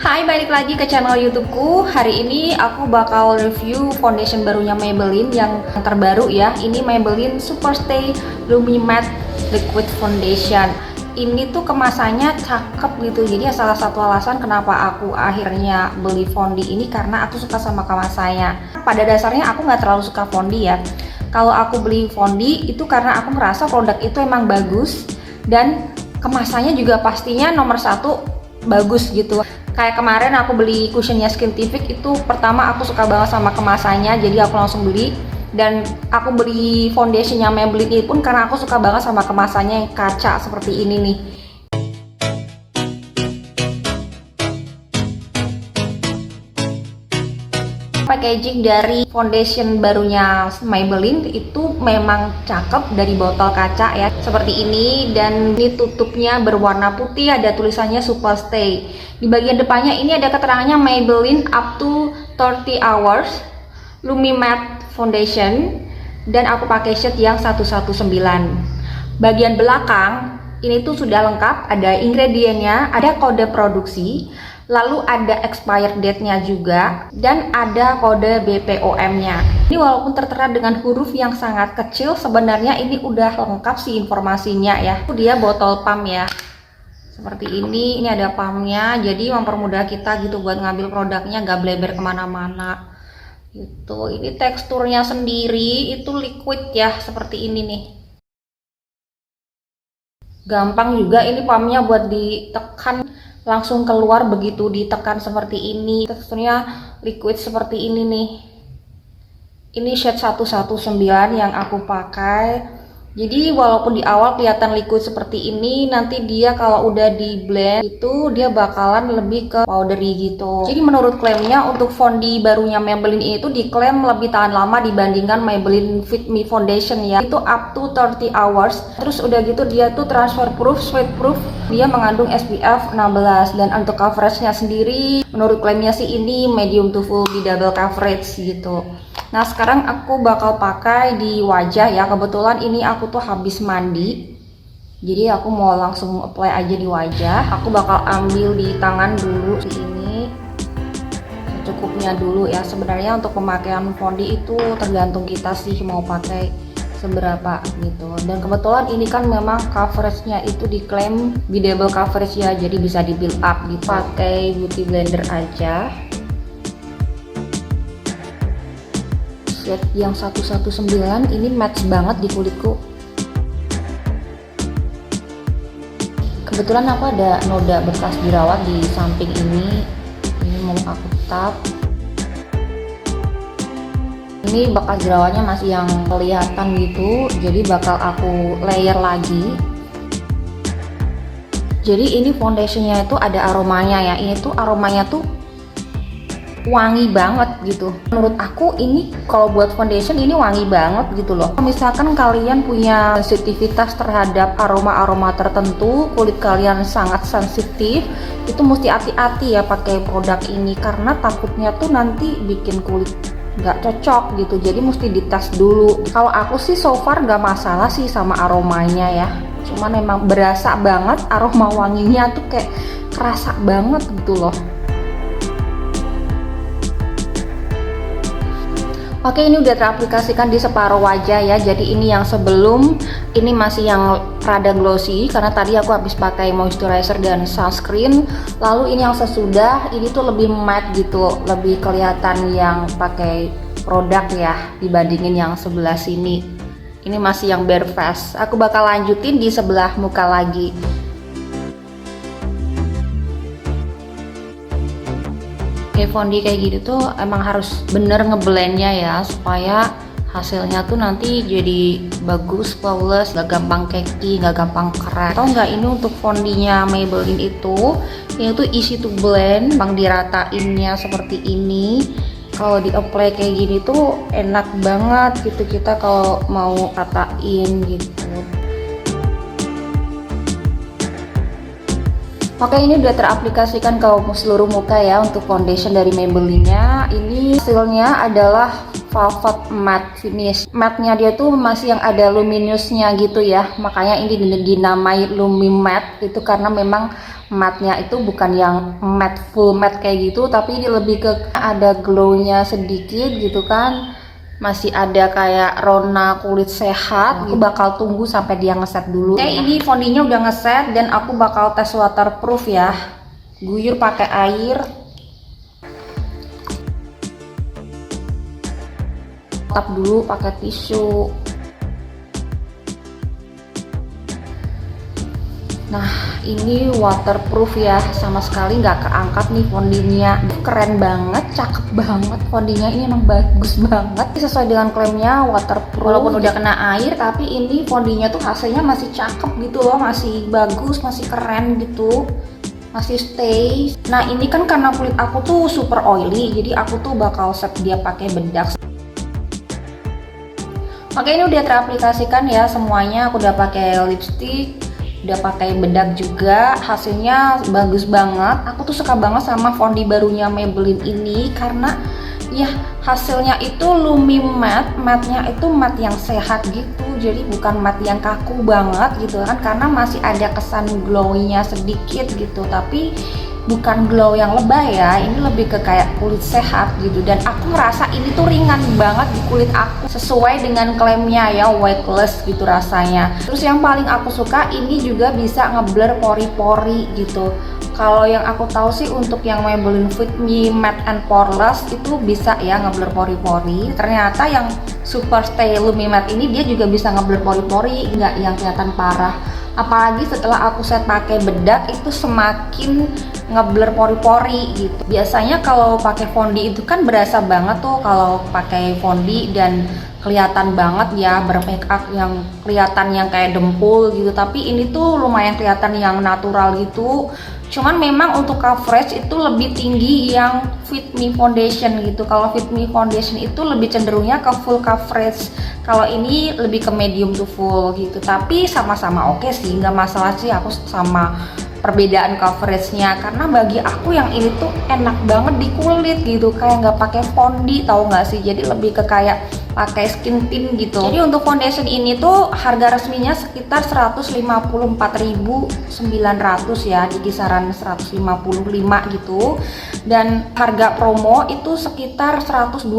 Hai, balik lagi ke channel YouTubeku. Hari ini aku bakal review foundation barunya Maybelline yang terbaru ya. Ini Maybelline Superstay Lumi Matte Liquid Foundation. Ini tuh kemasannya cakep gitu. Jadi salah satu alasan kenapa aku akhirnya beli fondi ini karena aku suka sama kemasannya. Pada dasarnya aku nggak terlalu suka fondi ya. Kalau aku beli fondi itu karena aku merasa produk itu emang bagus dan kemasannya juga pastinya nomor satu bagus gitu. Kayak kemarin aku beli cushionnya Skintific itu pertama aku suka banget sama kemasannya, jadi aku langsung beli. Dan aku beli foundationnya Maybelline ini pun karena aku suka banget sama kemasannya yang kaca seperti ini nih. Packaging dari foundation barunya Maybelline itu memang cakep, dari botol kaca ya seperti ini, dan ini tutupnya berwarna putih, ada tulisannya Superstay. Di bagian depannya ini ada keterangannya Maybelline up to 30 hours Lumi Matte Foundation, dan aku pakai shade yang 119. Bagian belakang ini tuh sudah lengkap, ada ingredientnya, ada kode produksi, lalu ada expired date-nya juga, dan ada kode BPOM-nya. Ini walaupun tertera dengan huruf yang sangat kecil, sebenarnya ini udah lengkap sih informasinya ya. Dia botol pump ya, seperti ini ada pumpnya, jadi mempermudah kita gitu buat ngambil produknya, gak bleber kemana-mana gitu. Ini teksturnya sendiri itu liquid ya, seperti ini nih. Gampang juga ini pumpnya buat ditekan, langsung keluar begitu ditekan seperti ini. Teksturnya liquid seperti ini nih. Ini shade 119 yang aku pakai. Jadi walaupun di awal kelihatan liquid seperti ini, nanti dia kalau udah di blend itu dia bakalan lebih ke powdery gitu. Jadi menurut klaimnya untuk fondi barunya Maybelline ini tuh diklaim lebih tahan lama dibandingkan Maybelline Fit Me Foundation ya. Itu up to 30 hours. Terus udah gitu dia tuh transfer proof, sweat proof. Dia mengandung SPF 16, dan untuk coveragenya sendiri menurut klaimnya sih ini medium to full di double coverage gitu. Nah sekarang aku bakal pakai di wajah ya, kebetulan ini aku tuh habis mandi, jadi aku mau langsung apply aja di wajah. Aku bakal ambil di tangan dulu ini, secukupnya dulu ya. Sebenarnya untuk pemakaian fondi itu tergantung kita sih mau pakai seberapa gitu, dan kebetulan ini kan memang coveragenya itu diklaim di double coverage ya, jadi bisa di build up gitu. Pakai beauty blender aja. Shade yang 119 ini match banget di kulitku. Kebetulan aku ada noda bekas jerawat di samping ini mau aku tap. Ini bekas jerawatnya masih yang kelihatan gitu, jadi bakal aku layer lagi. Jadi ini foundationnya itu ada aromanya ya, ini tuh aromanya tuh wangi banget gitu. Menurut aku ini kalau buat foundation ini wangi banget gitu loh. Misalkan kalian punya sensitivitas terhadap aroma-aroma tertentu, kulit kalian sangat sensitif, itu mesti hati-hati ya pakai produk ini, karena takutnya tuh nanti bikin kulit nggak cocok gitu. Jadi mesti dites dulu. Kalau aku sih so far nggak masalah sih sama aromanya ya, cuman emang berasa banget aroma wanginya tuh kayak kerasa banget gitu loh. Oke, ini udah teraplikasikan di separuh wajah ya. Jadi ini yang sebelum, ini masih yang rada glossy karena tadi aku habis pakai moisturizer dan sunscreen. Lalu ini yang sesudah, ini tuh lebih matte gitu, lebih kelihatan yang pakai produk ya dibandingin yang sebelah sini. Ini masih yang bare face. Aku bakal lanjutin di sebelah muka lagi. Kayak fondi kayak gitu tuh emang harus bener ngeblendnya ya, supaya hasilnya tuh nanti jadi bagus, flawless, gak gampang cakey, gak gampang keras. Atau enggak, ini untuk fondinya Maybelline itu ini tuh easy to blend, bang diratainnya seperti ini. Kalau di apply kayak gini tuh enak banget gitu kita kalau mau ratain gitu. Oke, ini udah teraplikasikan ke seluruh muka ya untuk foundation dari Maybelline-nya. Ini hasilnya adalah velvet matte finish. Matte-nya dia tuh masih yang ada luminous-nya gitu ya, makanya ini dinamai Lumi Matte itu karena memang matte-nya itu bukan yang matte full matte kayak gitu, tapi ini lebih ke ada glow-nya sedikit gitu kan, masih ada kayak rona kulit sehat. Aku bakal tunggu sampai dia ngeset dulu. Ini fondinya udah ngeset dan aku bakal tes waterproof ya, guyur pakai air, tap dulu pakai tisu. Nah ini waterproof ya, sama sekali nggak keangkat nih fondinya. Keren banget, cakep banget fondinya, ini emang bagus banget sesuai dengan klaimnya waterproof. Walaupun udah kena air tapi ini fondinya tuh hasilnya masih cakep gitu loh, masih bagus, masih keren gitu, masih stay. Nah ini kan karena kulit aku tuh super oily, jadi aku tuh bakal set dia pakai bedak. Oke, ini udah teraplikasikan ya semuanya. Aku udah pakai lipstick, udah pakai bedak juga. Hasilnya bagus banget. Aku tuh suka banget sama fondi barunya Maybelline ini karena ya hasilnya itu Lumi Matte. Matte-nya itu matte yang sehat gitu. Jadi bukan matte yang kaku banget gitu kan, karena masih ada kesan glow-nya sedikit gitu. Tapi bukan glow yang lebay ya, ini lebih ke kayak kulit sehat gitu. Dan aku ngerasa ini tuh ringan banget di kulit aku, sesuai dengan klaimnya ya, weightless gitu rasanya. Terus yang paling aku suka, ini juga bisa ngeblur pori-pori gitu. Kalau yang aku tahu sih untuk yang Maybelline Fit Me Matte and Poreless itu bisa ya ngeblur pori-pori. Ternyata yang Super Stay Lumi Matte ini dia juga bisa ngeblur pori-pori, nggak yang kelihatan parah. Apalagi setelah aku set pakai bedak itu semakin ngeblur pori-pori gitu. Biasanya kalau pakai fondi itu kan berasa banget tuh kalau pakai fondi dan kelihatan banget ya bermake up yang kelihatan yang kayak dempul gitu. Tapi ini tuh lumayan kelihatan yang natural gitu. Cuman memang untuk coverage itu lebih tinggi yang Fit Me Foundation gitu. Kalau Fit Me Foundation itu lebih cenderungnya ke full coverage. Kalau ini lebih ke medium to full gitu. Tapi sama-sama oke sih, nggak masalah sih aku sama perbedaan coveragenya, karena bagi aku yang ini tuh enak banget di kulit gitu, kayak nggak pakai fondi, tahu nggak sih? Jadi lebih ke kayak pakai skin tint gitu. Jadi untuk foundation ini tuh harga resminya sekitar 154.900 ya, di kisaran 155 gitu. Dan harga promo itu sekitar 127.000,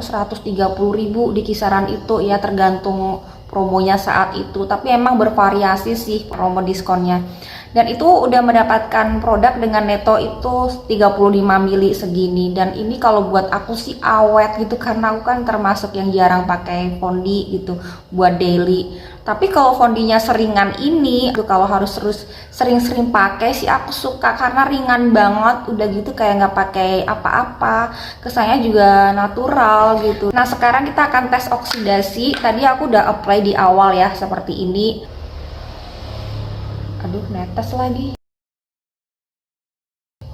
130.000 di kisaran itu ya, tergantung promonya saat itu. Tapi emang bervariasi sih promo diskonnya. Dan itu udah mendapatkan produk dengan neto itu 35 mili segini. Dan ini kalau buat aku sih awet gitu, karena aku kan termasuk yang jarang pakai fondi gitu buat daily. Tapi kalau fondinya seringan ini, kalau harus terus sering-sering pakai sih aku suka, karena ringan banget, udah gitu kayak nggak pakai apa-apa, kesannya juga natural gitu. Nah sekarang kita akan tes oksidasi. Tadi aku udah apply di awal ya seperti ini. Aduh, netes lagi.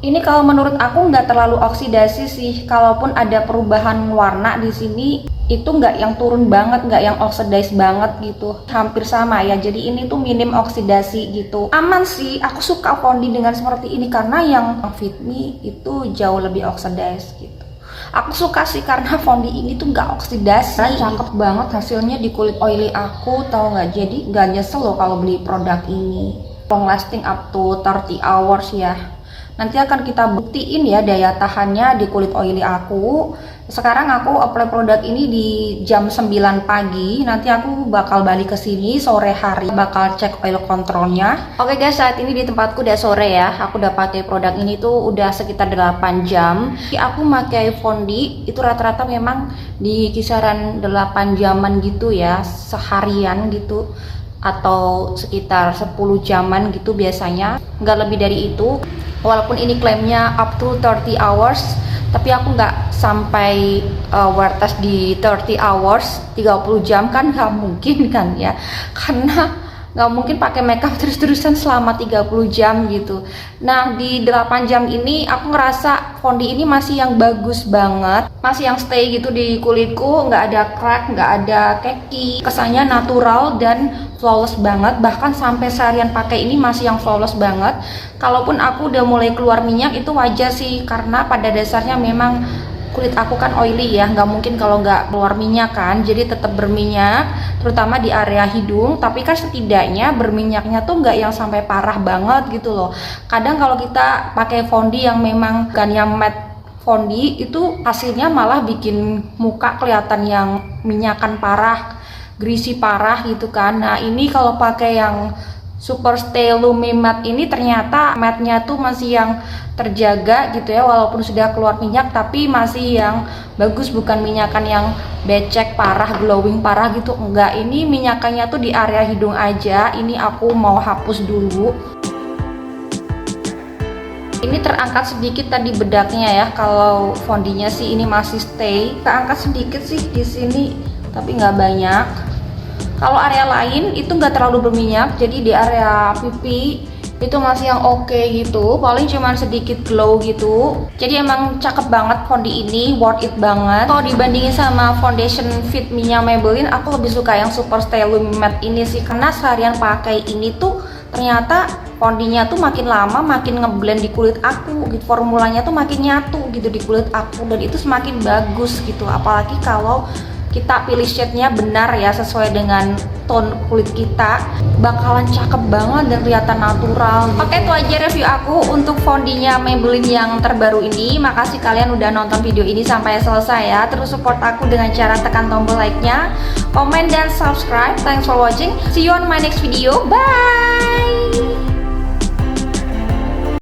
Ini kalau menurut aku nggak terlalu oksidasi sih. Kalaupun ada perubahan warna di sini, itu nggak yang turun banget, nggak yang oxidize banget gitu. Hampir sama ya. Jadi ini tuh minim oksidasi gitu. Aman sih. Aku suka fondi dengan seperti ini karena yang Fit Me itu jauh lebih oxidize gitu. Aku suka sih karena fondi ini tuh nggak oksidasi. Cakep banget hasilnya di kulit oily aku, tau nggak? Jadi nggak nyesel loh kalau beli produk ini. Long lasting up to 30 hours ya. Nanti akan kita buktiin ya daya tahannya di kulit oily aku. Sekarang aku apply produk ini di jam 9 pagi. Nanti aku bakal balik ke sini sore hari, bakal cek oil controlnya. Oke guys, saat ini di tempatku udah sore ya. Aku udah pakai produk ini tuh udah sekitar 8 jam. Aku pakai fondi itu rata-rata memang di kisaran 8 jaman gitu ya, seharian gitu, atau sekitar 10 jaman gitu biasanya, nggak lebih dari itu. Walaupun ini klaimnya up to 30 hours, tapi aku nggak sampai wear test di 30 hours, 30 jam kan nggak mungkin kan ya, karena nggak mungkin pakai makeup terus-terusan selama 30 jam gitu. Nah di 8 jam ini aku ngerasa fondi ini masih yang bagus banget, masih yang stay gitu di kulitku, nggak ada crack, nggak ada keki, kesannya natural dan flawless banget. Bahkan sampai seharian pakai ini masih yang flawless banget. Kalaupun aku udah mulai keluar minyak itu wajar sih, karena pada dasarnya memang kulit aku kan oily ya, nggak mungkin kalau nggak keluar minyak kan, jadi tetap berminyak, terutama di area hidung. Tapi kan setidaknya berminyaknya tuh nggak yang sampai parah banget gitu loh. Kadang kalau kita pakai fondi yang memang bukan yang matte fondi, itu hasilnya malah bikin muka kelihatan yang minyakan parah, greasy parah gitu kan. Nah ini kalau pakai yang Super Stay Lumi Matte ini ternyata matte-nya tuh masih yang terjaga gitu ya, walaupun sudah keluar minyak tapi masih yang bagus, bukan minyakan yang becek parah, glowing parah gitu, enggak. Ini minyakannya tuh di area hidung aja. Ini aku mau hapus dulu. Ini terangkat sedikit tadi bedaknya ya, kalau fondinya sih ini masih stay, terangkat sedikit sih di sini tapi nggak banyak. Kalau area lain itu nggak terlalu berminyak, jadi di area pipi itu masih yang oke gitu, paling cuman sedikit glow gitu. Jadi emang cakep banget fondi ini, worth it banget. Kalau dibandingin sama foundation Fit Me-nya Maybelline, aku lebih suka yang Super Stay Lumi Matte ini sih, karena seharian pakai ini tuh ternyata fondinya tuh makin lama makin ngeblend di kulit aku gitu, formulanya tuh makin nyatu gitu di kulit aku, dan itu semakin bagus gitu. Apalagi kalau kita pilih shade-nya benar ya, sesuai dengan tone kulit kita, bakalan cakep banget dan kelihatan natural gitu. Oke, itu aja review aku untuk fondinya Maybelline yang terbaru ini. Makasih kalian udah nonton video ini sampai selesai ya. Terus support aku dengan cara tekan tombol like-nya, komen dan subscribe. Thanks for watching. See you on my next video. Bye.